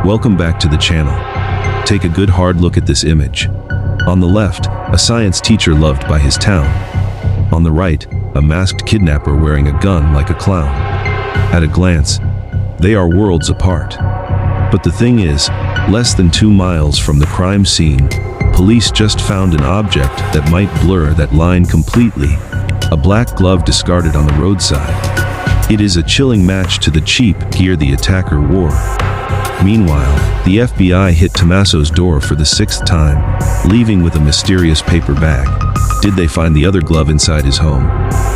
Welcome back to the channel. Take a good hard look at this image. On the left, a science teacher loved by his town. On the right, a masked kidnapper wearing a gun like a clown. At a glance, they are worlds apart. But the thing is, less than 2 miles from the crime scene, police just found an object that might blur that line completely. A black glove discarded on the roadside. It is a chilling match to the cheap gear the attacker wore. Meanwhile, the FBI hit Tommaso's door for the 6th time, leaving with a mysterious paper bag. Did they find the other glove inside his home?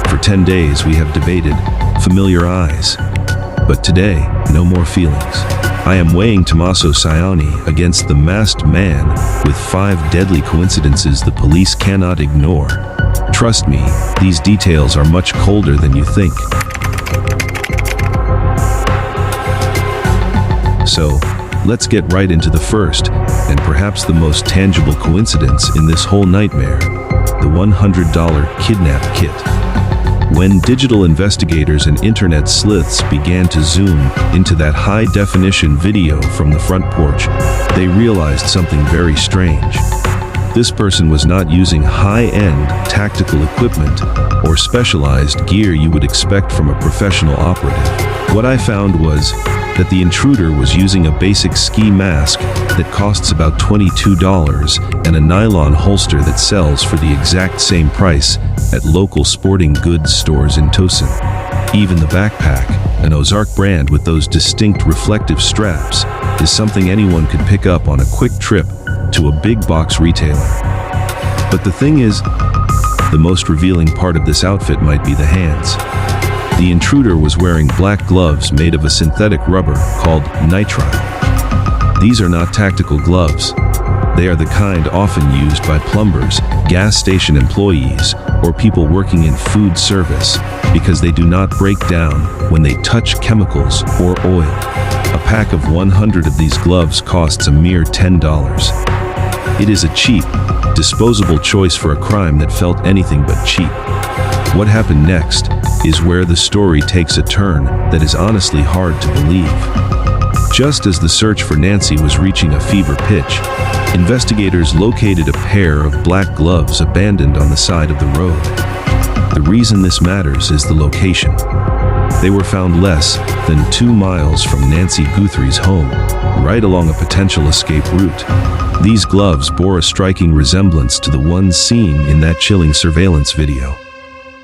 For 10 days we have debated familiar eyes. But today, no more feelings. I am weighing Tommaso Cioni against the masked man with 5 deadly coincidences the police cannot ignore. Trust me, these details are much colder than you think. So, let's get right into the first, and perhaps the most tangible coincidence in this whole nightmare, the $100 kidnap kit. When digital investigators and internet sleuths began to zoom into that high-definition video from the front porch, they realized something very strange. This person was not using high-end tactical equipment or specialized gear you would expect from a professional operative. What I found was that the intruder was using a basic ski mask that costs about $22 and a nylon holster that sells for the exact same price at local sporting goods stores in Tosin. Even the backpack, an Ozark brand with those distinct reflective straps, is something anyone could pick up on a quick trip to a big box retailer. But the thing is, the most revealing part of this outfit might be the hands. The intruder was wearing black gloves made of a synthetic rubber called nitrile. These are not tactical gloves. They are the kind often used by plumbers, gas station employees, or people working in food service because they do not break down when they touch chemicals or oil. A pack of 100 of these gloves costs a mere $10. It is a cheap, disposable choice for a crime that felt anything but cheap. What happened next is where the story takes a turn that is honestly hard to believe. Just as the search for Nancy was reaching a fever pitch, investigators located a pair of black gloves abandoned on the side of the road. The reason this matters is the location. They were found less than 2 miles from Nancy Guthrie's home, right along a potential escape route. These gloves bore a striking resemblance to the ones seen in that chilling surveillance video.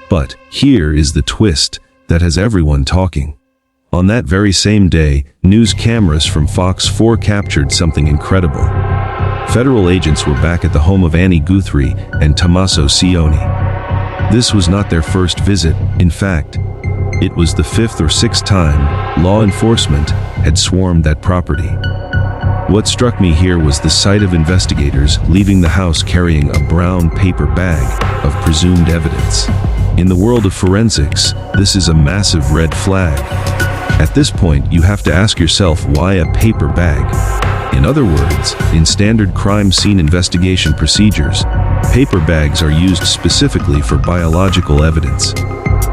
But here is the twist that has everyone talking. On that very same day, news cameras from Fox 4 captured something incredible. Federal agents were back at the home of Nancy Guthrie and Tommaso Cioni. This was not their first visit. In fact, it was the 5th or 6th time law enforcement had swarmed that property. What struck me here was the sight of investigators leaving the house carrying a brown paper bag of presumed evidence. In the world of forensics, this is a massive red flag. At this point, you have to ask yourself, why a paper bag? In other words, in standard crime scene investigation procedures, paper bags are used specifically for biological evidence.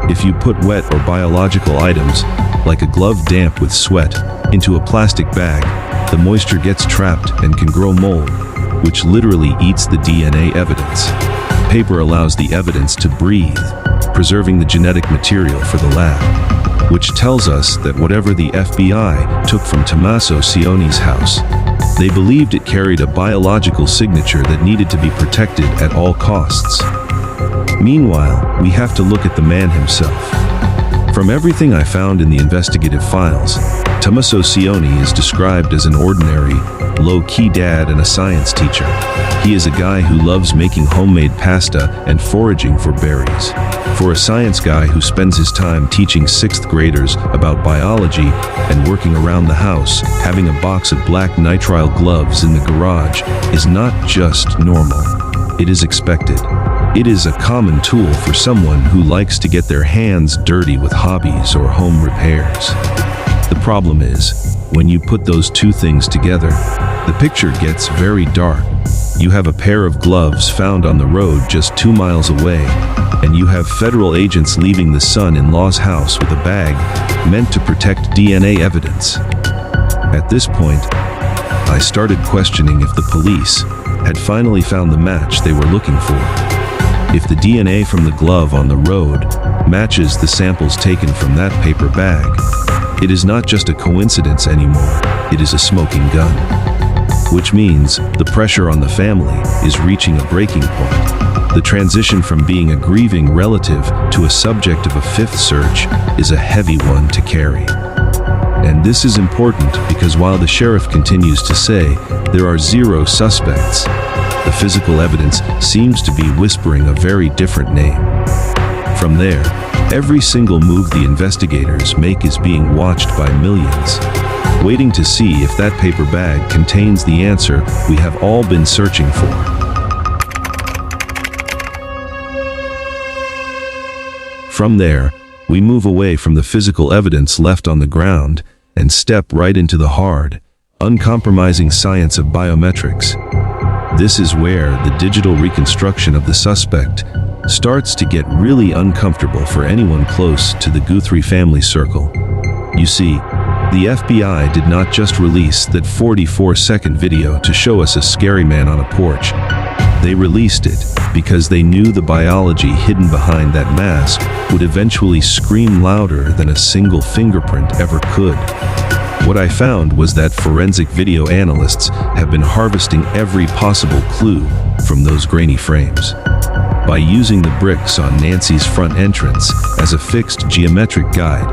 If you put wet or biological items, like a glove damp with sweat, into a plastic bag, the moisture gets trapped and can grow mold, which literally eats the DNA evidence. Paper allows the evidence to breathe, preserving the genetic material for the lab, which tells us that whatever the FBI took from Tommaso Cioni's house, they believed it carried a biological signature that needed to be protected at all costs. Meanwhile, we have to look at the man himself. From everything I found in the investigative files, Tommaso Cioni is described as an ordinary, low-key dad and a science teacher. He is a guy who loves making homemade pasta and foraging for berries. For a science guy who spends his time teaching 6th graders about biology and working around the house, having a box of black nitrile gloves in the garage is not just normal. It is expected. It is a common tool for someone who likes to get their hands dirty with hobbies or home repairs. The problem is, when you put those two things together, the picture gets very dark. You have a pair of gloves found on the road just 2 miles away, and you have federal agents leaving the son-in-law's house with a bag meant to protect DNA evidence. At this point, I started questioning if the police had finally found the match they were looking for. If the DNA from the glove on the road matches the samples taken from that paper bag, it is not just a coincidence anymore, it is a smoking gun. Which means the pressure on the family is reaching a breaking point. The transition from being a grieving relative to a subject of a fifth search is a heavy one to carry. And this is important because while the sheriff continues to say there are 0 suspects, the physical evidence seems to be whispering a very different name. From there, every single move the investigators make is being watched by millions, waiting to see if that paper bag contains the answer we have all been searching for. From there, we move away from the physical evidence left on the ground and step right into the hard, uncompromising science of biometrics. This is where the digital reconstruction of the suspect starts to get really uncomfortable for anyone close to the Guthrie family circle. You see, the FBI did not just release that 44-second video to show us a scary man on a porch. They released it because they knew the biology hidden behind that mask would eventually scream louder than a single fingerprint ever could. What I found was that forensic video analysts have been harvesting every possible clue from those grainy frames. By using the bricks on Nancy's front entrance as a fixed geometric guide,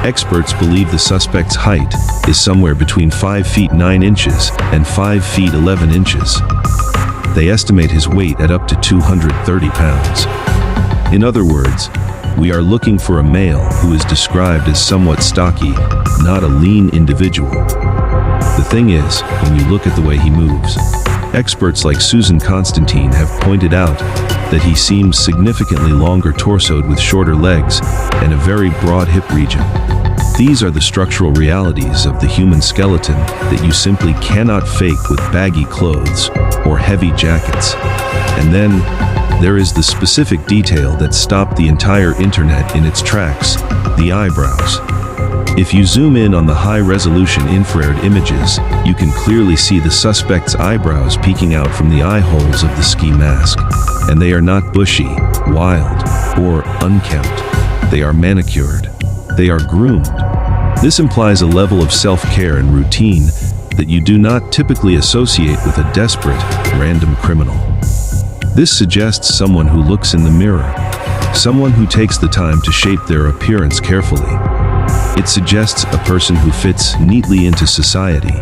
experts believe the suspect's height is somewhere between 5 feet 9 inches and 5 feet 11 inches. They estimate his weight at up to 230 pounds. In other words, we are looking for a male who is described as somewhat stocky, not a lean individual. The thing is, when you look at the way he moves, experts like Susan Constantine have pointed out that he seems significantly longer torsoed with shorter legs and a very broad hip region. These are the structural realities of the human skeleton that you simply cannot fake with baggy clothes or heavy jackets. And then, there is the specific detail that stopped the entire internet in its tracks, the eyebrows. If you zoom in on the high-resolution infrared images, you can clearly see the suspect's eyebrows peeking out from the eye holes of the ski mask. And they are not bushy, wild, or unkempt. They are manicured. They are groomed. This implies a level of self-care and routine that you do not typically associate with a desperate, random criminal. This suggests someone who looks in the mirror, someone who takes the time to shape their appearance carefully. It suggests a person who fits neatly into society,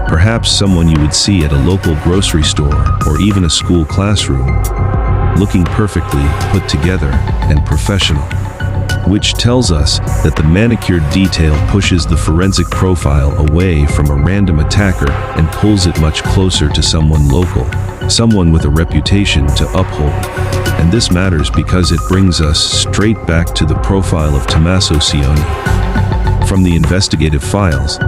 perhaps someone you would see at a local grocery store or even a school classroom, looking perfectly put together and professional, which tells us that the manicured detail pushes the forensic profile away from a random attacker and pulls it much closer to someone local, someone with a reputation to uphold. And this matters because it brings us straight back to the profile of Tommaso Cioni. From the investigative files,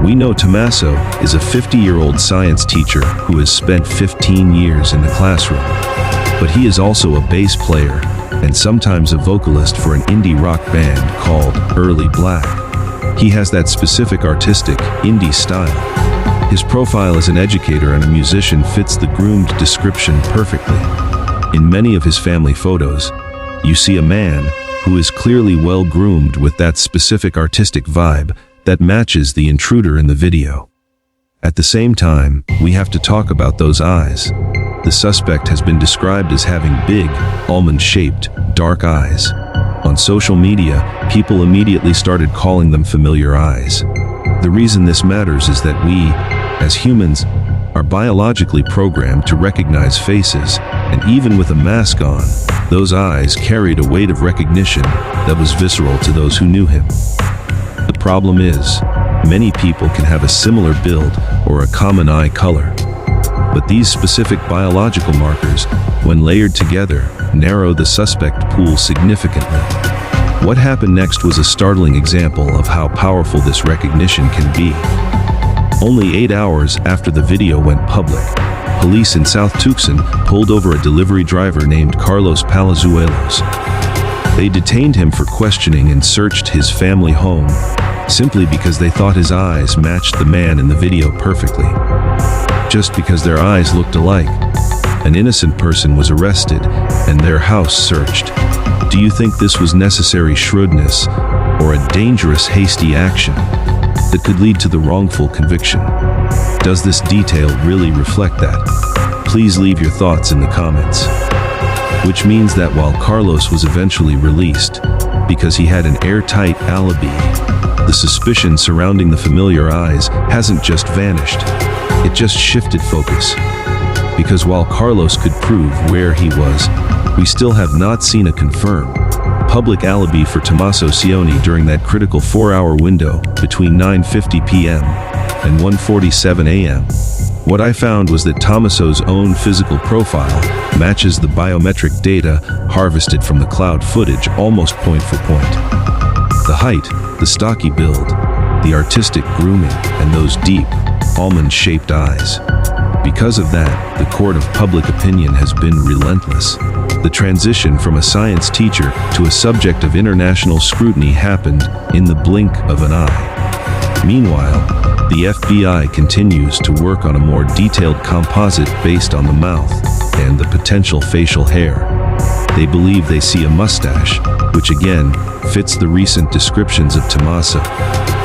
we know Tommaso is a 50-year-old science teacher who has spent 15 years in the classroom. But he is also a bass player and sometimes a vocalist for an indie rock band called Early Black. He has that specific artistic, indie style. His profile as an educator and a musician fits the groomed description perfectly. In many of his family photos, you see a man who is clearly well-groomed with that specific artistic vibe that matches the intruder in the video. At the same time, we have to talk about those eyes. The suspect has been described as having big, almond-shaped, dark eyes. On social media, people immediately started calling them familiar eyes. The reason this matters is that we, as humans, are biologically programmed to recognize faces, and even with a mask on, those eyes carried a weight of recognition that was visceral to those who knew him. The problem is, many people can have a similar build or a common eye color. But these specific biological markers, when layered together, narrow the suspect pool significantly. What happened next was a startling example of how powerful this recognition can be. Only 8 hours after the video went public, police in South Tucson pulled over a delivery driver named Carlos Palazuelos. They detained him for questioning and searched his family home, simply because they thought his eyes matched the man in the video perfectly. Just because their eyes looked alike, an innocent person was arrested and their house searched. Do you think this was necessary shrewdness or a dangerous, hasty action that could lead to the wrongful conviction? Does this detail really reflect that? Please leave your thoughts in the comments. Which means that while Carlos was eventually released because he had an airtight alibi, the suspicion surrounding the familiar eyes hasn't just vanished. It just shifted focus. Because while Carlos could prove where he was, we still have not seen a confirmed public alibi for Tommaso Cioni during that critical 4-hour window between 9:50 p.m. and 1:47 a.m. What I found was that Tommaso's own physical profile matches the biometric data harvested from the cloud footage almost point for point. The height, the stocky build, the artistic grooming, and those deep, almond-shaped eyes. Because of that, the court of public opinion has been relentless. The transition from a science teacher to a subject of international scrutiny happened in the blink of an eye. Meanwhile, the FBI continues to work on a more detailed composite based on the mouth and the potential facial hair. They believe they see a mustache, which again fits the recent descriptions of Tommaso.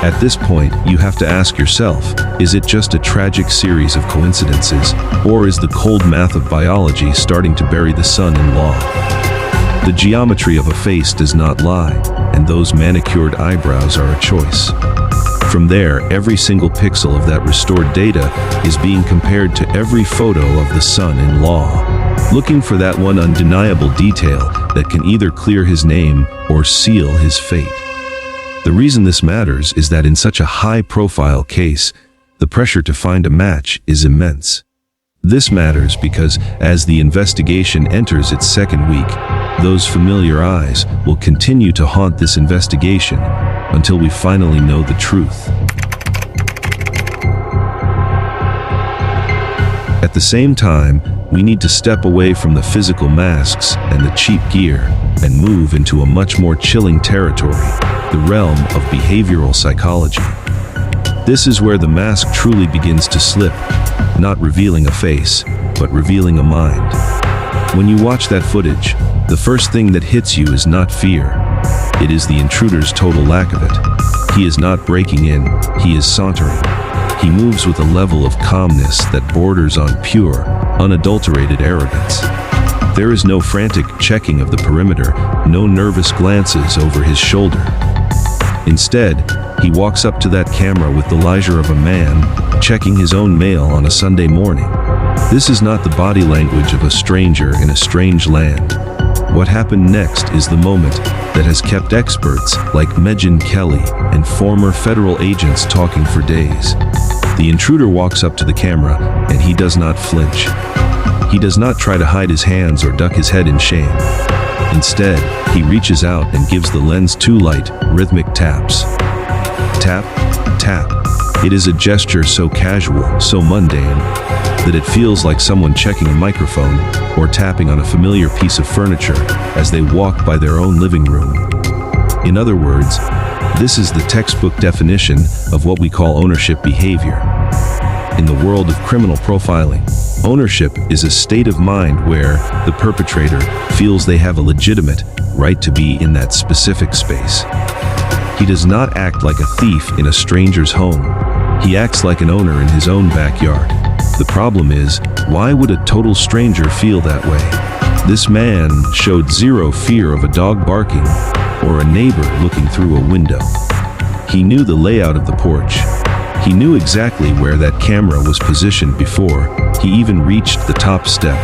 At this point, you have to ask yourself, is it just a tragic series of coincidences, or is the cold math of biology starting to bury the son-in-law? The geometry of a face does not lie, and those manicured eyebrows are a choice. From there, every single pixel of that restored data is being compared to every photo of the son-in-law, looking for that one undeniable detail that can either clear his name or seal his fate. The reason this matters is that in such a high-profile case, the pressure to find a match is immense. This matters because as the investigation enters its second week, those familiar eyes will continue to haunt this investigation until we finally know the truth. At the same time, we need to step away from the physical masks and the cheap gear and move into a much more chilling territory, the realm of behavioral psychology. This is where the mask truly begins to slip, not revealing a face, but revealing a mind. When you watch that footage, the first thing that hits you is not fear. It is the intruder's total lack of it. He is not breaking in, he is sauntering. He moves with a level of calmness that borders on pure, unadulterated arrogance. There is no frantic checking of the perimeter, no nervous glances over his shoulder. Instead, he walks up to that camera with the leisure of a man checking his own mail on a Sunday morning. This is not the body language of a stranger in a strange land. What happened next is the moment that has kept experts like Megyn Kelly and former federal agents talking for days. The intruder walks up to the camera and he does not flinch. He does not try to hide his hands or duck his head in shame. Instead, he reaches out and gives the lens two light, rhythmic taps. Tap, tap. It is a gesture so casual, so mundane, that it feels like someone checking a microphone or tapping on a familiar piece of furniture as they walk by their own living room. In other words, this is the textbook definition of what we call ownership behavior. In the world of criminal profiling, ownership is a state of mind where the perpetrator feels they have a legitimate right to be in that specific space. He does not act like a thief in a stranger's home. He acts like an owner in his own backyard. The problem is, why would a total stranger feel that way? This man showed zero fear of a dog barking or a neighbor looking through a window. He knew the layout of the porch. He knew exactly where that camera was positioned before he even reached the top step.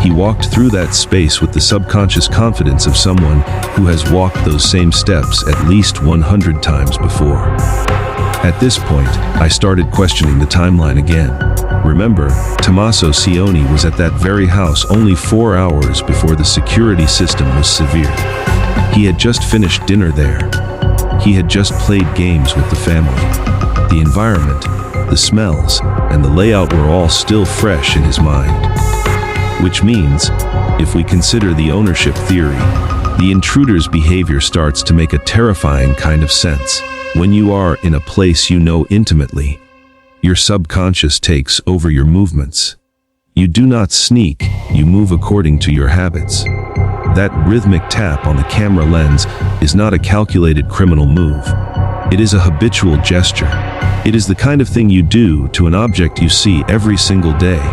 He walked through that space with the subconscious confidence of someone who has walked those same steps at least 100 times before. At this point, I started questioning the timeline again. Remember, Tommaso Cioni was at that very house only 4 hours before the security system was severed. He had just finished dinner there. He had just played games with the family. The environment, the smells, and the layout were all still fresh in his mind. Which means, if we consider the ownership theory, the intruder's behavior starts to make a terrifying kind of sense. When you are in a place you know intimately, your subconscious takes over your movements. You do not sneak, you move according to your habits. That rhythmic tap on the camera lens is not a calculated criminal move. It is a habitual gesture. It is the kind of thing you do to an object you see every single day,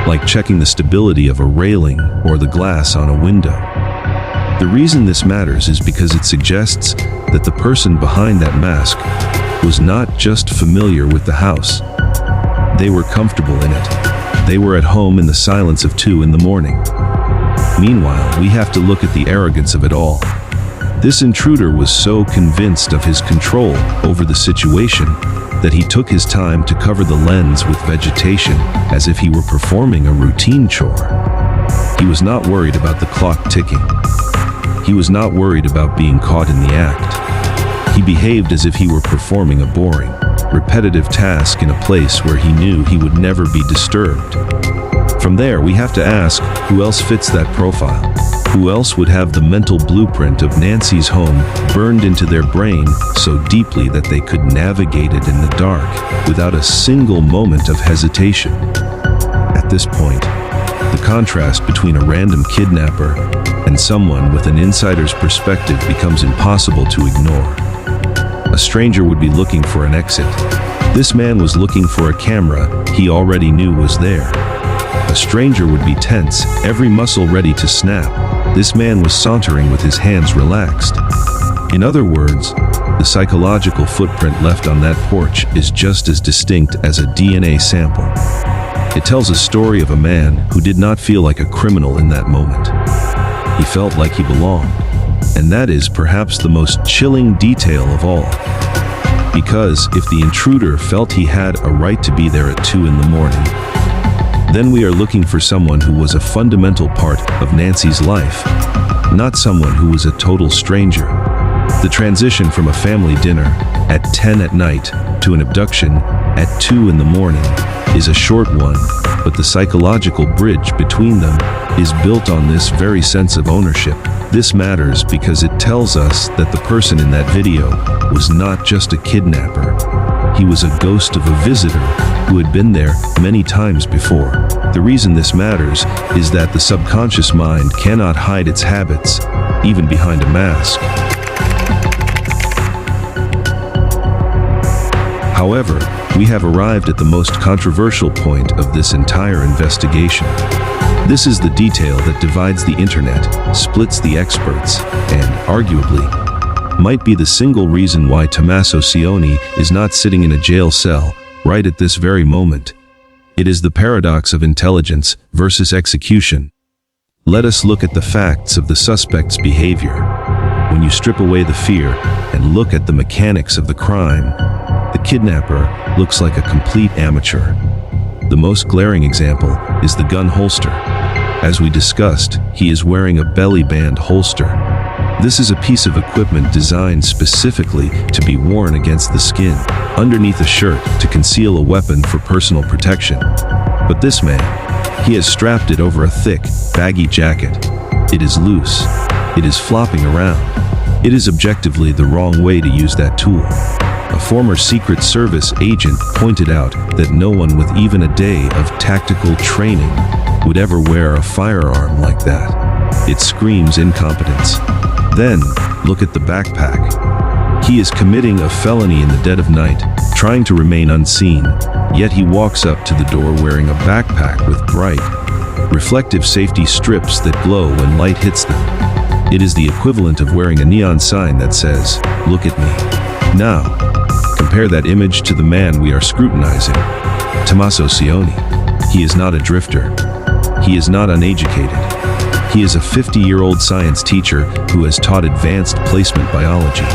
like checking the stability of a railing or the glass on a window. The reason this matters is because it suggests that the person behind that mask was not just familiar with the house. They were comfortable in it. They were at home in the silence of 2 in the morning. Meanwhile, we have to look at the arrogance of it all. This intruder was so convinced of his control over the situation that he took his time to cover the lens with vegetation as if he were performing a routine chore. He was not worried about the clock ticking. He was not worried about being caught in the act. He behaved as if he were performing a boring, repetitive task in a place where he knew he would never be disturbed. From there, we have to ask, who else fits that profile? Who else would have the mental blueprint of Nancy's home burned into their brain so deeply that they could navigate it in the dark without a single moment of hesitation? At this point, the contrast between a random kidnapper and someone with an insider's perspective becomes impossible to ignore. A stranger would be looking for an exit. This man was looking for a camera he already knew was there. A stranger would be tense, every muscle ready to snap. This man was sauntering with his hands relaxed. In other words, the psychological footprint left on that porch is just as distinct as a DNA sample. It tells a story of a man who did not feel like a criminal in that moment. He felt like he belonged. And that is perhaps the most chilling detail of all. Because if the intruder felt he had a right to be there at 2 in the morning, then we are looking for someone who was a fundamental part of Nancy's life, not someone who was a total stranger. The transition from a family dinner at 10 at night to an abduction at 2 in the morning is a short one, but the psychological bridge between them is built on this very sense of ownership. This matters because it tells us that the person in that video was not just a kidnapper. He was a ghost of a visitor who had been there many times before. The reason this matters is that the subconscious mind cannot hide its habits, even behind a mask. However, we have arrived at the most controversial point of this entire investigation. This is the detail that divides the internet, splits the experts, and, arguably, might be the single reason why Tommaso Cioni is not sitting in a jail cell right at this very moment. It is the paradox of intelligence versus execution. Let us look at the facts of the suspect's behavior. When you strip away the fear and look at the mechanics of the crime, the kidnapper looks like a complete amateur. The most glaring example is the gun holster. As we discussed, he is wearing a belly band holster. This is a piece of equipment designed specifically to be worn against the skin, underneath a shirt to conceal a weapon for personal protection. But this man, he has strapped it over a thick, baggy jacket. It is loose. It is flopping around. It is objectively the wrong way to use that tool. A former Secret Service agent pointed out that no one with even a day of tactical training would ever wear a firearm like that. It screams incompetence. Then, look at the backpack. He is committing a felony in the dead of night, trying to remain unseen, yet he walks up to the door wearing a backpack with bright, reflective safety strips that glow when light hits them. It is the equivalent of wearing a neon sign that says, "Look at me." Now, compare that image to the man we are scrutinizing, Tommaso Cioni. He is not a drifter. He is not uneducated. He is a 50-year-old science teacher who has taught advanced placement biology.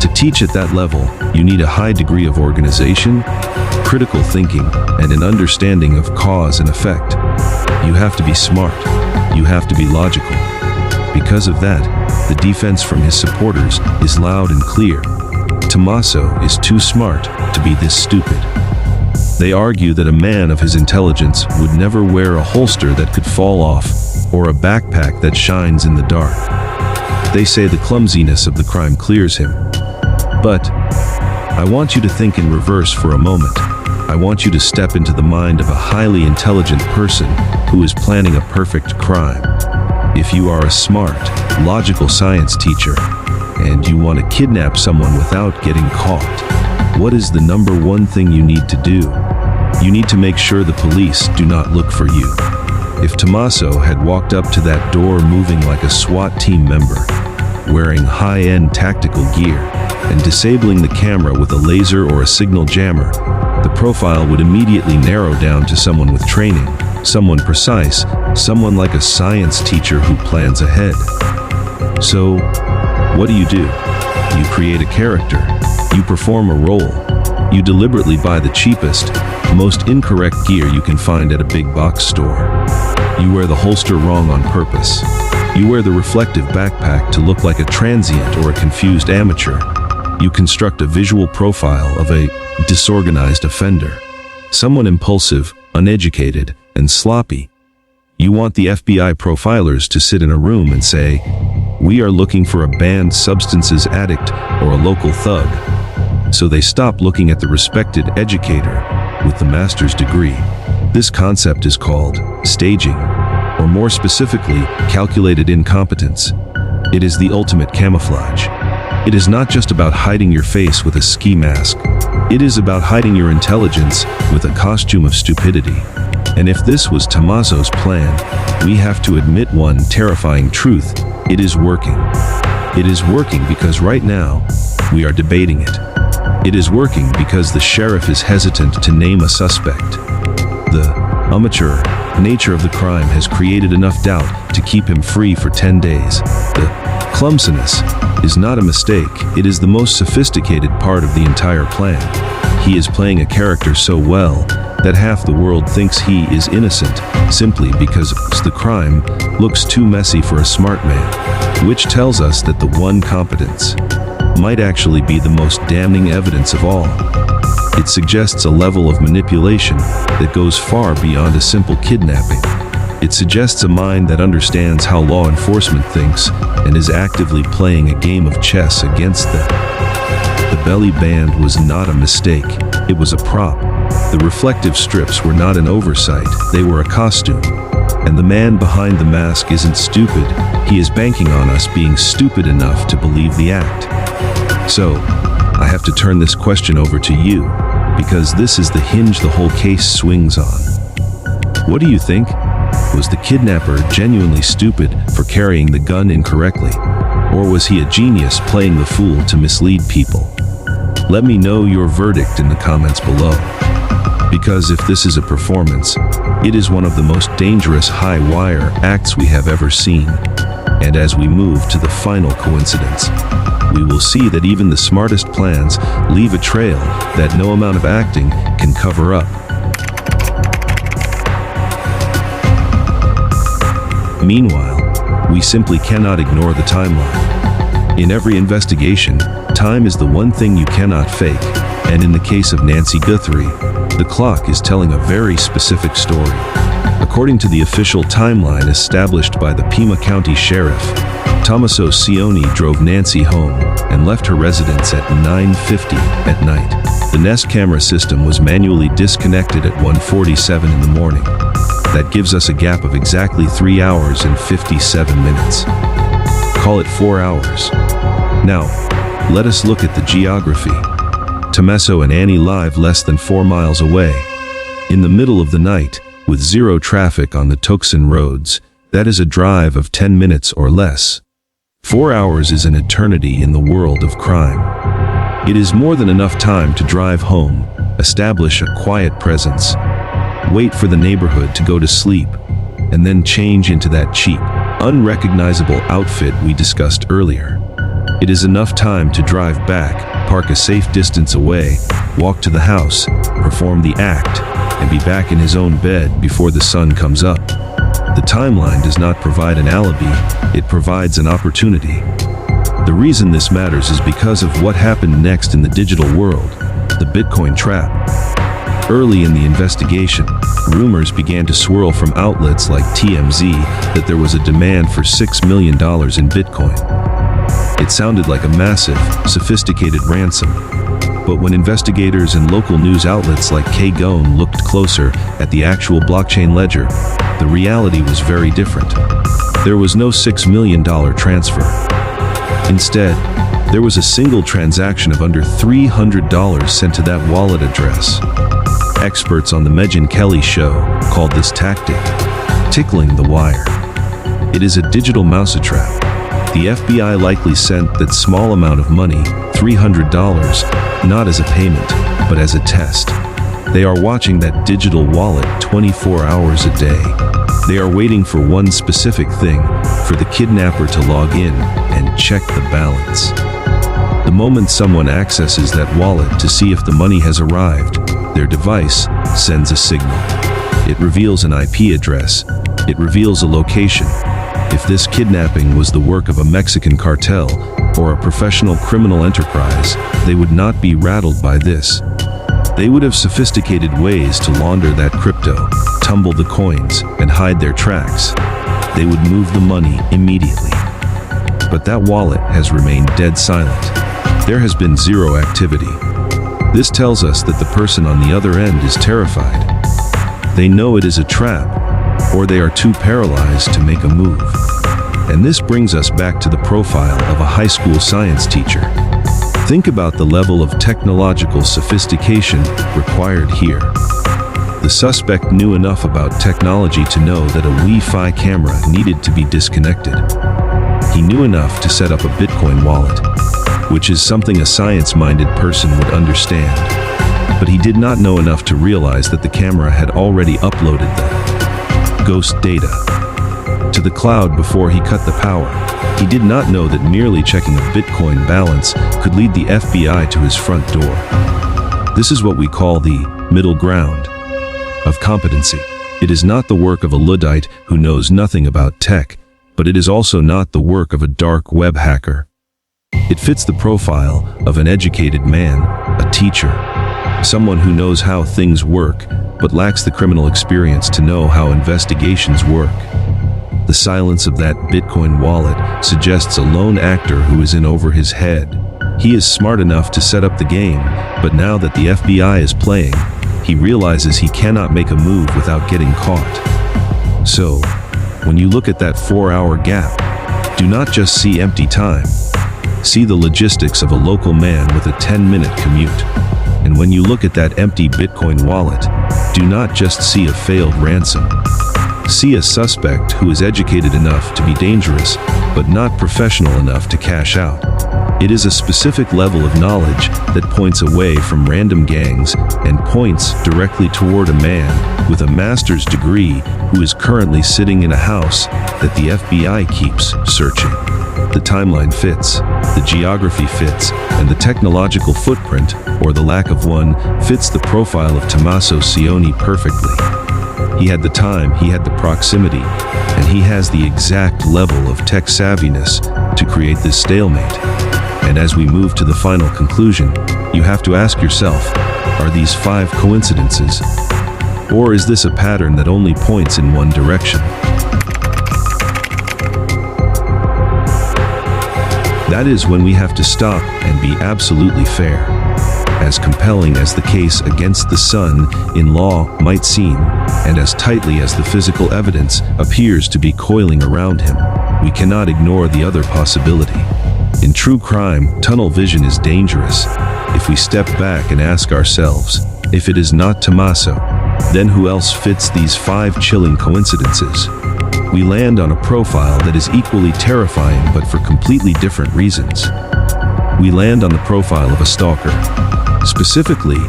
To teach at that level, you need a high degree of organization, critical thinking, and an understanding of cause and effect. You have to be smart. You have to be logical. Because of that, the defense from his supporters is loud and clear. Tommaso is too smart to be this stupid. They argue that a man of his intelligence would never wear a holster that could fall off or a backpack that shines in the dark. They say the clumsiness of the crime clears him. But I want you to think in reverse for a moment. I want you to step into the mind of a highly intelligent person who is planning a perfect crime. If you are a smart, logical science teacher, and you want to kidnap someone without getting caught, what is the number one thing you need to do? You need to make sure the police do not look for you. If Tommaso had walked up to that door moving like a SWAT team member, wearing high-end tactical gear, and disabling the camera with a laser or a signal jammer, the profile would immediately narrow down to someone with training, someone precise, someone like a science teacher who plans ahead. So, what do? You create a character. You perform a role. You deliberately buy the cheapest, most incorrect gear you can find at a big box store. You wear the holster wrong on purpose. You wear the reflective backpack to look like a transient or a confused amateur. You construct a visual profile of a disorganized offender, someone impulsive, uneducated, and sloppy. You want the FBI profilers to sit in a room and say, "We are looking for a banned substances addict or a local thug." So they stop looking at the respected educator with the master's degree. This concept is called staging, or more specifically, calculated incompetence. It is the ultimate camouflage. It is not just about hiding your face with a ski mask. It is about hiding your intelligence with a costume of stupidity. And if this was Tommaso's plan, we have to admit one terrifying truth: it is working. It is working because right now, we are debating it. It is working because the sheriff is hesitant to name a suspect. The amateur nature of the crime has created enough doubt to keep him free for 10 days. The clumsiness is not a mistake, it is the most sophisticated part of the entire plan. He is playing a character so well that half the world thinks he is innocent simply because the crime looks too messy for a smart man, which tells us that the one competence might actually be the most damning evidence of all. It suggests a level of manipulation that goes far beyond a simple kidnapping. It suggests a mind that understands how law enforcement thinks and is actively playing a game of chess against them. The belly band was not a mistake, it was a prop. The reflective strips were not an oversight, they were a costume. And the man behind the mask isn't stupid, he is banking on us being stupid enough to believe the act. So, I have to turn this question over to you, because this is the hinge the whole case swings on. What do you think? Was the kidnapper genuinely stupid for carrying the gun incorrectly? Or was he a genius playing the fool to mislead people? Let me know your verdict in the comments below. Because if this is a performance, it is one of the most dangerous high-wire acts we have ever seen. And as we move to the final coincidence, we will see that even the smartest plans leave a trail that no amount of acting can cover up. Meanwhile, we simply cannot ignore the timeline. In every investigation, time is the one thing you cannot fake, and in the case of Nancy Guthrie, the clock is telling a very specific story. According to the official timeline established by the Pima County Sheriff, Tommaso Cioni drove Nancy home and left her residence at 9:50 at night. The Nest camera system was manually disconnected at 1:47 in the morning. That gives us a gap of exactly 3 hours and 57 minutes. Call it 4 hours. Now, let us look at the geography. Tommaso and Annie live less than 4 miles away. In the middle of the night, with zero traffic on the Tucson roads, that is a drive of 10 minutes or less. 4 hours is an eternity in the world of crime. It is more than enough time to drive home, establish a quiet presence, wait for the neighborhood to go to sleep, and then change into that cheap, unrecognizable outfit we discussed earlier. It is enough time to drive back, park a safe distance away, walk to the house, perform the act, and be back in his own bed before the sun comes up. The timeline does not provide an alibi, it provides an opportunity. The reason this matters is because of what happened next in the digital world, the Bitcoin trap. Early in the investigation, rumors began to swirl from outlets like TMZ that there was a demand for $6 million in Bitcoin. It sounded like a massive, sophisticated ransom. But when investigators and local news outlets like KGON looked closer at the actual blockchain ledger, the reality was very different. There was no $6 million transfer. Instead, there was a single transaction of under $300 sent to that wallet address. Experts on the Megyn Kelly show called this tactic tickling the wire. It is a digital mousetrap. The FBI likely sent that small amount of money, $300, not as a payment, but as a test. They are watching that digital wallet 24 hours a day. They are waiting for one specific thing, for the kidnapper to log in and check the balance. The moment someone accesses that wallet to see if the money has arrived, their device sends a signal. It reveals an IP address. It reveals a location. If this kidnapping was the work of a Mexican cartel or a professional criminal enterprise, they would not be rattled by this. They would have sophisticated ways to launder that crypto, tumble the coins, and hide their tracks. They would move the money immediately. But that wallet has remained dead silent. There has been zero activity. This tells us that the person on the other end is terrified. They know it is a trap, or they are too paralyzed to make a move. And this brings us back to the profile of a high school science teacher. Think about the level of technological sophistication required here. The suspect knew enough about technology to know that a Wi-Fi camera needed to be disconnected. He knew enough to set up a Bitcoin wallet, which is something a science-minded person would understand. But he did not know enough to realize that the camera had already uploaded the ghost data to the cloud before he cut the power. He did not know that merely checking a Bitcoin balance could lead the FBI to his front door. This is what we call the middle ground of competency. It is not the work of a Luddite who knows nothing about tech, but it is also not the work of a dark web hacker. It fits the profile of an educated man, a teacher, someone who knows how things work, but lacks the criminal experience to know how investigations work. The silence of that Bitcoin wallet suggests a lone actor who is in over his head. He is smart enough to set up the game, but now that the FBI is playing, he realizes he cannot make a move without getting caught. So, when you look at that 4-hour gap, do not just see empty time. See the logistics of a local man with a 10-minute commute. And when you look at that empty Bitcoin wallet, do not just see a failed ransom. See a suspect who is educated enough to be dangerous, but not professional enough to cash out. It is a specific level of knowledge that points away from random gangs and points directly toward a man with a master's degree who is currently sitting in a house that the FBI keeps searching. The timeline fits, the geography fits, and the technological footprint, or the lack of one, fits the profile of Tommaso Cioni perfectly. He had the time, he had the proximity, and he has the exact level of tech savviness to create this stalemate. And as we move to the final conclusion, you have to ask yourself, are these 5 coincidences? Or is this a pattern that only points in one direction? That is when we have to stop and be absolutely fair. As compelling as the case against the son-in-law might seem, and as tightly as the physical evidence appears to be coiling around him, we cannot ignore the other possibility. In true crime, tunnel vision is dangerous. If we step back and ask ourselves, if it is not Tommaso, then who else fits these 5 chilling coincidences? We land on a profile that is equally terrifying but for completely different reasons. We land on the profile of a stalker. Specifically,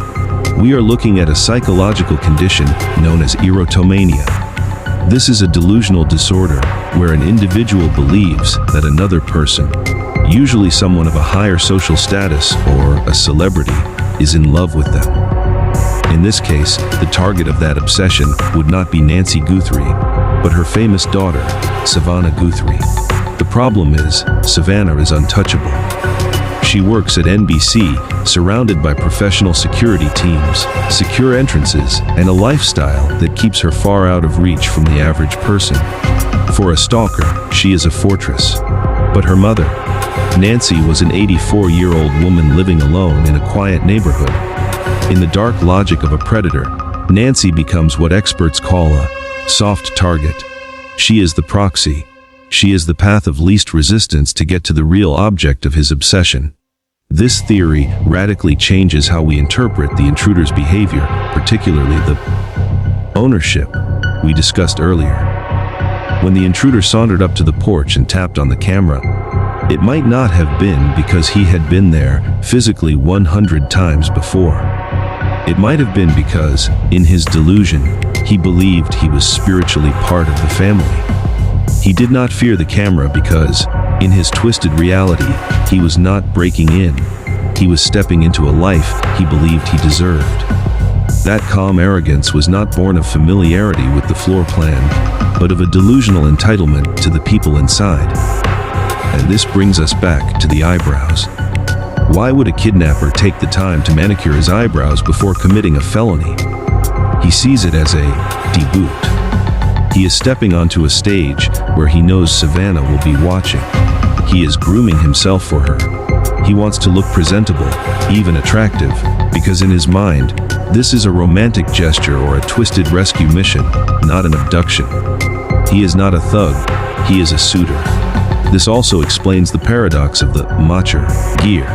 we are looking at a psychological condition known as erotomania. This is a delusional disorder where an individual believes that another person, usually someone of a higher social status or a celebrity, is in love with them. In this case, the target of that obsession would not be Nancy Guthrie, but her famous daughter, Savannah Guthrie. The problem is, Savannah is untouchable. She works at NBC, surrounded by professional security teams, secure entrances, and a lifestyle that keeps her far out of reach from the average person. For a stalker, she is a fortress. But her mother, Nancy was an 84-year-old woman living alone in a quiet neighborhood. In the dark logic of a predator, Nancy becomes what experts call a soft target. She is the proxy. She is the path of least resistance to get to the real object of his obsession. This theory radically changes how we interpret the intruder's behavior, particularly the ownership we discussed earlier. When the intruder sauntered up to the porch and tapped on the camera, it might not have been because he had been there physically 100 times before. It might have been because, in his delusion, he believed he was spiritually part of the family. He did not fear the camera because, in his twisted reality, he was not breaking in. He was stepping into a life he believed he deserved. That calm arrogance was not born of familiarity with the floor plan, but of a delusional entitlement to the people inside. And this brings us back to the eyebrows. Why would a kidnapper take the time to manicure his eyebrows before committing a felony? He sees it as a debut. He is stepping onto a stage where he knows Savannah will be watching. He is grooming himself for her. He wants to look presentable, even attractive, because in his mind, this is a romantic gesture or a twisted rescue mission, not an abduction. He is not a thug, he is a suitor. This also explains the paradox of the macher gear.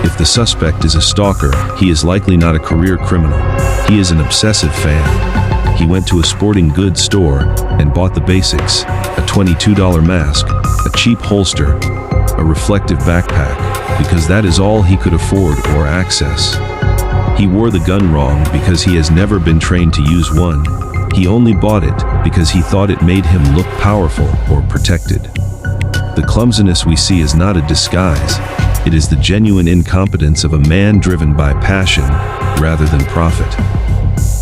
If the suspect is a stalker, he is likely not a career criminal. He is an obsessive fan. He went to a sporting goods store and bought the basics, a $22 mask, a cheap holster, a reflective backpack, because that is all he could afford or access. He wore the gun wrong because he has never been trained to use one. He only bought it because he thought it made him look powerful or protected. The clumsiness we see is not a disguise. It is the genuine incompetence of a man driven by passion rather than profit.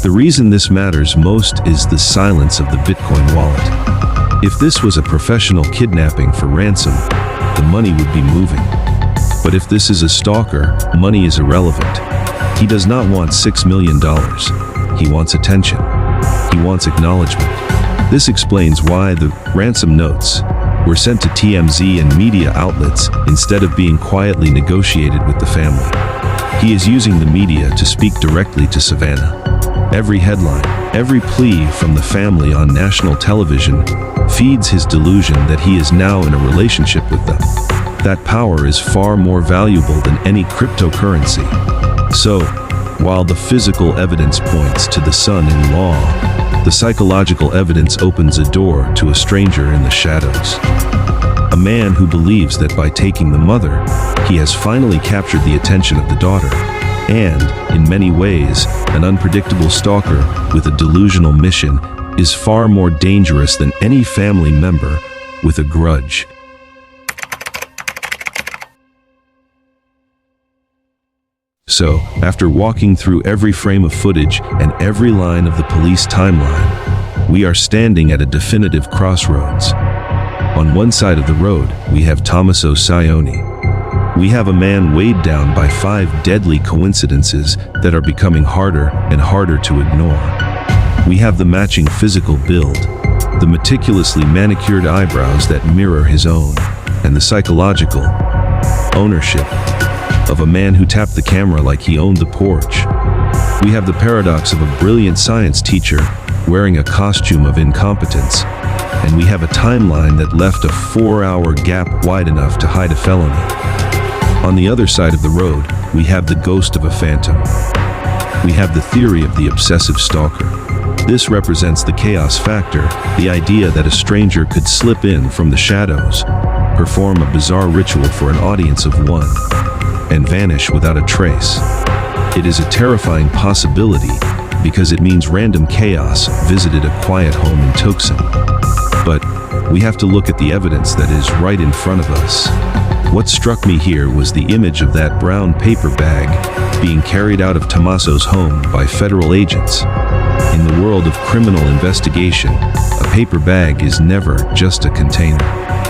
The reason this matters most is the silence of the Bitcoin wallet. If this was a professional kidnapping for ransom, the money would be moving. But if this is a stalker, money is irrelevant. He does not want $6 million. He wants attention. He wants acknowledgement. This explains why the ransom notes were sent to TMZ and media outlets instead of being quietly negotiated with the family. He is using the media to speak directly to Savannah. Every headline, every plea from the family on national television feeds his delusion that he is now in a relationship with them. That power is far more valuable than any cryptocurrency. So, while the physical evidence points to the son-in-law, the psychological evidence opens a door to a stranger in the shadows. A man who believes that by taking the mother, he has finally captured the attention of the daughter, and, in many ways, an unpredictable stalker with a delusional mission is far more dangerous than any family member with a grudge. So, after walking through every frame of footage and every line of the police timeline, we are standing at a definitive crossroads. On one side of the road, we have Tommaso Cioni. We have a man weighed down by 5 deadly coincidences that are becoming harder and harder to ignore. We have the matching physical build, the meticulously manicured eyebrows that mirror his own, and the psychological ownership of a man who tapped the camera like he owned the porch. We have the paradox of a brilliant science teacher wearing a costume of incompetence, and we have a timeline that left a 4-hour gap wide enough to hide a felony. On the other side of the road, we have the ghost of a phantom. We have the theory of the obsessive stalker. This represents the chaos factor, the idea that a stranger could slip in from the shadows, perform a bizarre ritual for an audience of one, and vanish without a trace. It is a terrifying possibility because it means random chaos visited a quiet home in Tucson. But we have to look at the evidence that is right in front of us. What struck me here was the image of that brown paper bag being carried out of Tommaso's home by federal agents. In the world of criminal investigation, a paper bag is never just a container.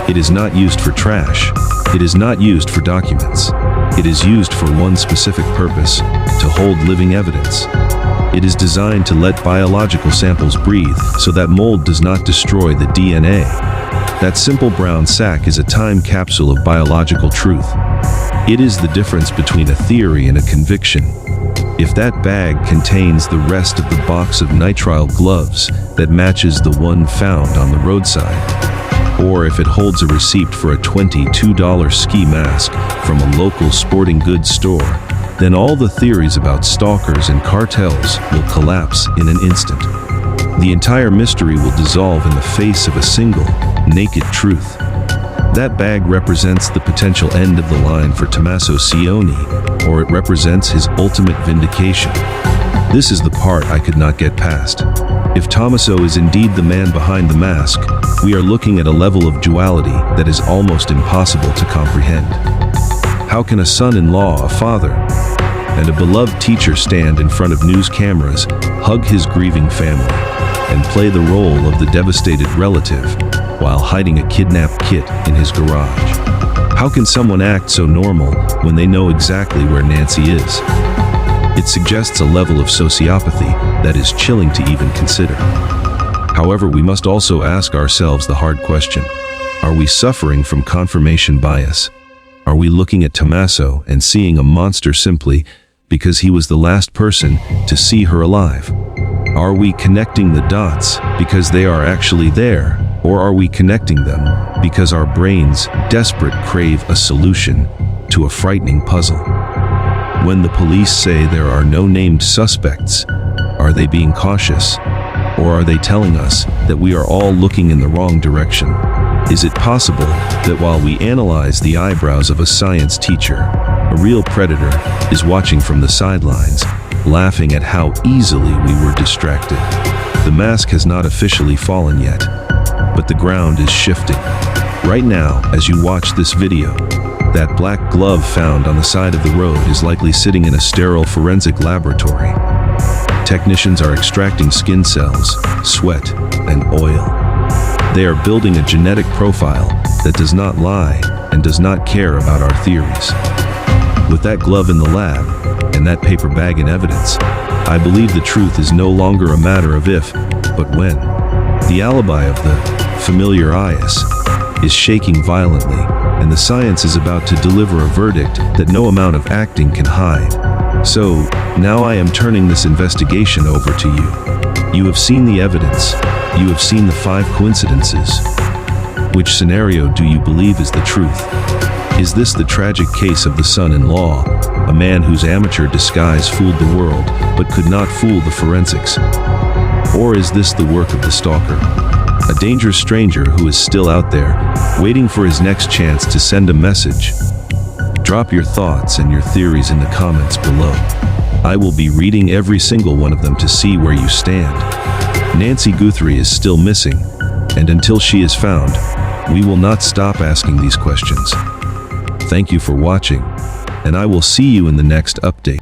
It is not used for trash. It is not used for documents. It is used for one specific purpose, to hold living evidence. It is designed to let biological samples breathe so that mold does not destroy the DNA. That simple brown sack is a time capsule of biological truth. It is the difference between a theory and a conviction. If that bag contains the rest of the box of nitrile gloves that matches the one found on the roadside, or if it holds a receipt for a $22 ski mask from a local sporting goods store, then all the theories about stalkers and cartels will collapse in an instant. The entire mystery will dissolve in the face of a single, naked truth. That bag represents the potential end of the line for Tommaso Cioni, or it represents his ultimate vindication. This is the part I could not get past. If Tommaso is indeed the man behind the mask, we are looking at a level of duality that is almost impossible to comprehend. How can a son-in-law, a father, and a beloved teacher stand in front of news cameras, hug his grieving family, and play the role of the devastated relative while hiding a kidnapped kit in his garage? How can someone act so normal when they know exactly where Nancy is? It suggests a level of sociopathy that is chilling to even consider. However, we must also ask ourselves the hard question. Are we suffering from confirmation bias? Are we looking at Tommaso and seeing a monster simply because he was the last person to see her alive? Are we connecting the dots because they are actually there, or are we connecting them because our brains, desperate, crave a solution to a frightening puzzle? When the police say there are no named suspects, are they being cautious, or are they telling us that we are all looking in the wrong direction? Is it possible that while we analyze the eyebrows of a science teacher, a real predator is watching from the sidelines, laughing at how easily we were distracted? The mask has not officially fallen yet, but the ground is shifting. Right now, as you watch this video, that black glove found on the side of the road is likely sitting in a sterile forensic laboratory. Technicians are extracting skin cells, sweat, and oil. They are building a genetic profile that does not lie and does not care about our theories. With that glove in the lab and that paper bag in evidence, I believe the truth is no longer a matter of if, but when. The alibi of the familiar eyes is shaking violently, and the science is about to deliver a verdict that no amount of acting can hide. So, now I am turning this investigation over to you. You have seen the evidence. You have seen the 5 coincidences. Which scenario do you believe is the truth? Is this the tragic case of the son-in-law, a man whose amateur disguise fooled the world but could not fool the forensics? Or is this the work of the stalker, a dangerous stranger who is still out there, waiting for his next chance to send a message? Drop your thoughts and your theories in the comments below. I will be reading every single one of them to see where you stand. Nancy Guthrie is still missing, and until she is found, we will not stop asking these questions. Thank you for watching, and I will see you in the next update.